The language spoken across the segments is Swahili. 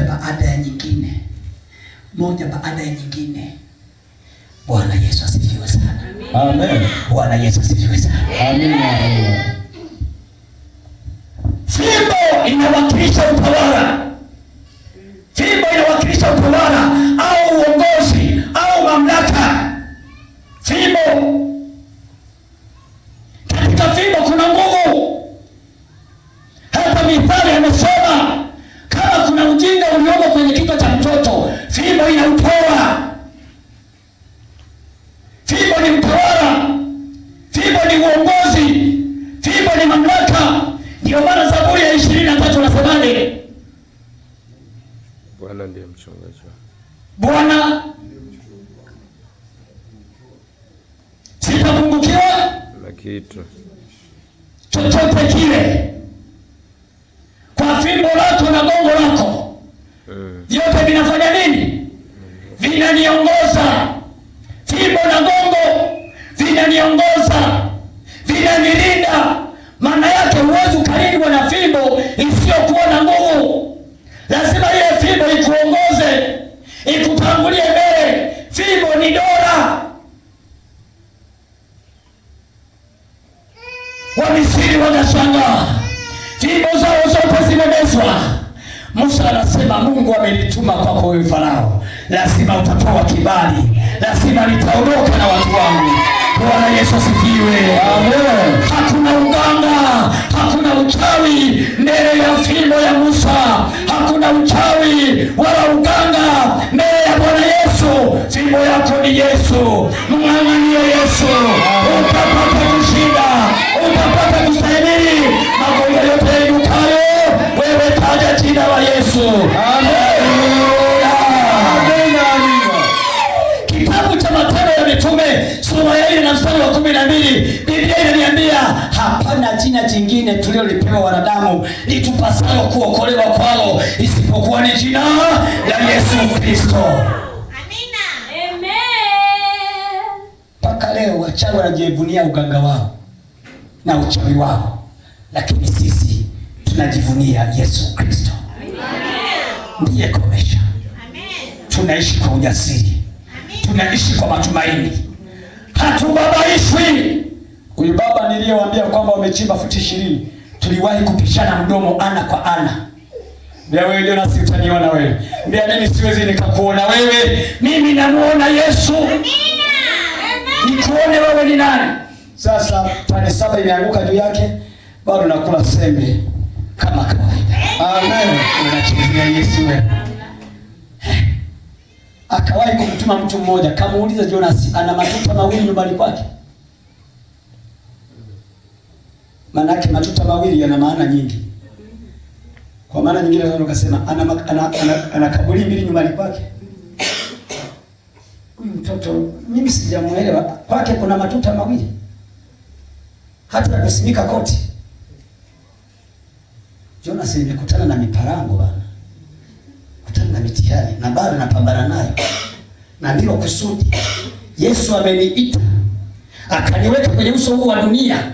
baada ya nyingine, moja baada ya nyingine. Bwana Yesu asifiwe sana. Amen. Bwana Yesu asifiwe sana. Amen. Fimbo inawakilisha utawala. Fimbo inawakilisha utawala au uongozi au mamlaka. Fimbo, katika fimbo kuna nguvu. Hata Mithali amesema kama kuna ujinga uliomo kwenye kichwa cha mtoto, fimbo inautoa. Fimbo ni utawala, fimbo ni uongozi, fimbo ni mamlaka. Ndio maana Zaburi ya 23 unasemaje? Bwana ndiye mchungaji. Bwana sitapungukiwa na kitu chochote kile. Kwa fimbo lako na gongo lako vyote vinafanya nini? Vinaniongoza. Fimbo na gongo vinaniongoza, vinanilinda. Maana yake huwezi ukalindwa na fimbo isiyokuwa na nguvu. Lazima ile fimbo ikuongoze, ikutangulie mbele. Fimbo ni dola. Wamisiri wanashangaa, fimbo zao zote zimemezwa. Musa anasema Mungu amenituma kwako wewe Farao, lazima utapewa kibali, lazima nitaondoka na watu wangu. Bwana Yesu asifiwe. Amen. Hakuna uganga, hakuna uchawi mbele ya fimbo ya Musa. Hakuna uchawi wala uganga mbele ya Bwana Yesu. Fimbo yako ni Yesu. Mng'ang'anie Yesu, utapata kushinda, utapata kustahimili magonjwa yote yainukayo. Wewe taja jina la Yesu. Kitabu cha Matendo ya Mitume sura ya 4 na mstari wa 12, Biblia inaniambia hapana jina jingine tuliolipewa wanadamu litupasalo kuokolewa kwalo isipokuwa ni jina la Yesu Kristo. Amina. Amen. Mpaka leo wachawi wanajivunia uganga wao na uchawi wao, lakini sisi tunajivunia Yesu Kristo. Ndiye komesha. Tunaishi kwa ujasiri, tunaishi kwa matumaini, hatubabaishwi. Huyu baba niliyewaambia kwamba wamechimba futi 20, tuliwahi kupishana mdomo ana kwa ana. Mbea wewe ndio nasi utaniona wewe. Mbea mimi siwezi nikakuona wewe. Mimi namuona Yesu. Amina. Nikuone wewe ni nani? Sasa tani 7 imeanguka juu yake, bado nakula sembe kama kawaida. Amen. Unachezea Yesu wewe. Akawahi kumtuma mtu mmoja, kamuuliza Jonas ana matuta mawili nyumbani kwake. Manake matuta mawili yana maana nyingi. Kwa maana nyingine unaweza ukasema ana kaburi mbili nyumbani kwake. Mtoto mimi sijamuelewa, kwake kuna matuta mawili. Hata kusimika koti. Jonas nimekutana na miparango bana. Kutana na mitihani na bado napambana nayo. Na ndilo kusudi Yesu ameniita akaniweka kwenye uso huu wa dunia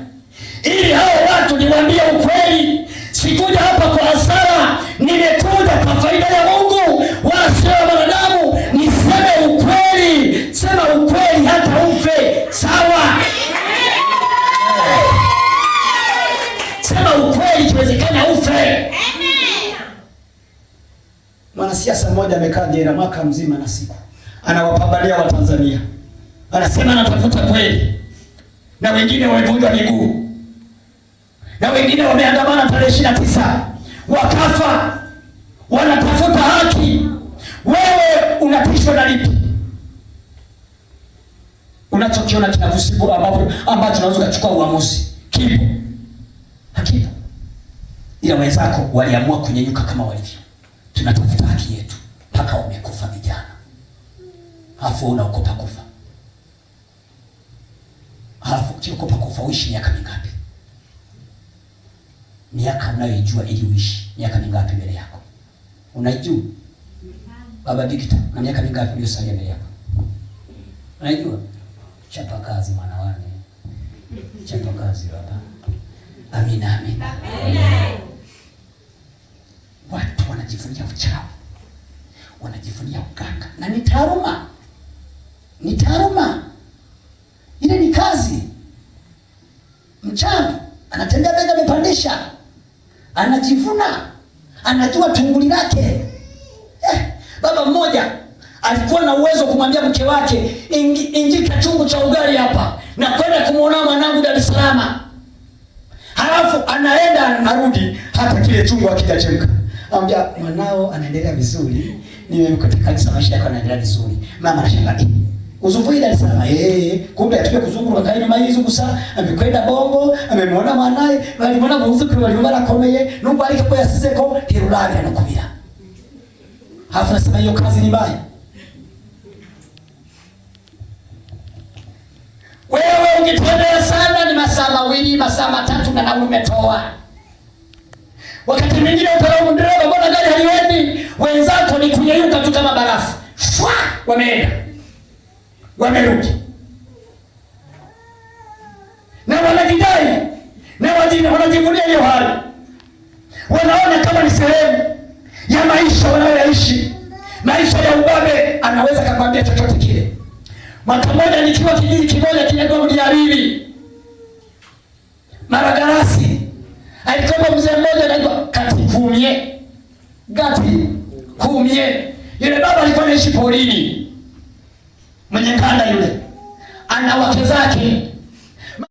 ili hao watu niwaambie ukweli. Sikuja hapa kwa hasara, nimekuja kwa faida ya Mungu wala sio ya wanadamu. Niseme ukweli, sema ukweli hata ufe. Sawa? Sema ukweli ikiwezekana ufe. Mwanasiasa mmoja amekaa jela mwaka mzima na siku, anawapambania Watanzania, anasema anatafuta kweli, na wengine wamevunjwa miguu, na wengine wameandamana tarehe 29 wakafa, wanatafuta haki. Wewe unatishwa na lipi? Unachokiona kinakusibu ambacho unaweza kuchukua uamuzi kipo? Hakipo. Ila wenzako waliamua kunyenyuka kama walivyo. Tunatafuta haki yetu mpaka wamekufa vijana. Hafu unaokopa kufa. Hafu ukiokopa kufa uishi miaka mingapi? Miaka unayoijua ili uishi miaka mingapi mbele yako? Unaijua? Baba Victor, na miaka mingapi uliyosalia mbele yako? Unaijua? Chapa kazi mwanawane. Chapa kazi baba. Amina, amina. Watu wanajivunia uchawi. wanajivunia uganga, na ni taaluma, ni taaluma, ile ni kazi. Mchawi anatembea bega amepandisha, anajivuna, anajua tunguli lake. Baba mmoja alikuwa na uwezo kumwambia mke wake, injika chungu cha ugali hapa na kwenda kumuona mwanangu Dar es Salaam. Halafu anaenda anarudi, hata kile chungu hakijachemka. Anambia mwanao anaendelea vizuri, nimemkuta kanisa, maisha yake yanaendelea vizuri. Mama anashangaa, uzungu Dar es Salaam, kumbe atupe kuzungu kwa nyuma hizo kusa, amekwenda Bongo, amemwona mwanae, walimwona muziki walimwona komeye, nungu alikapo yasizeko tirulavi anakubira. Halafu nasema hiyo kazi ni mbaya. Wewe ukitembea sana ni masaa mawili, masaa matatu na nauli umetoa. Wakati mwingine utalaumu dereva, mbona gari haliendi? Wenzako ni kuyeyuka tu kama barafu. Shwa, wameenda. Wamerudi. Na wanajidai, na wanajivunia hiyo hali. Wanaona kama ni sehemu ya maisha wanayoishi. Maisha ya ubabe, anaweza kukwambia chochote kile. Mwaka mmoja nikiwa kijiji kimoja kinaitwa Mdiarili, Maragarasi, alikuwa mzee mmoja anaitwa Gati Kumye. Yule baba alikuwa anaishi porini, mwenye kanda yule, ana wake zake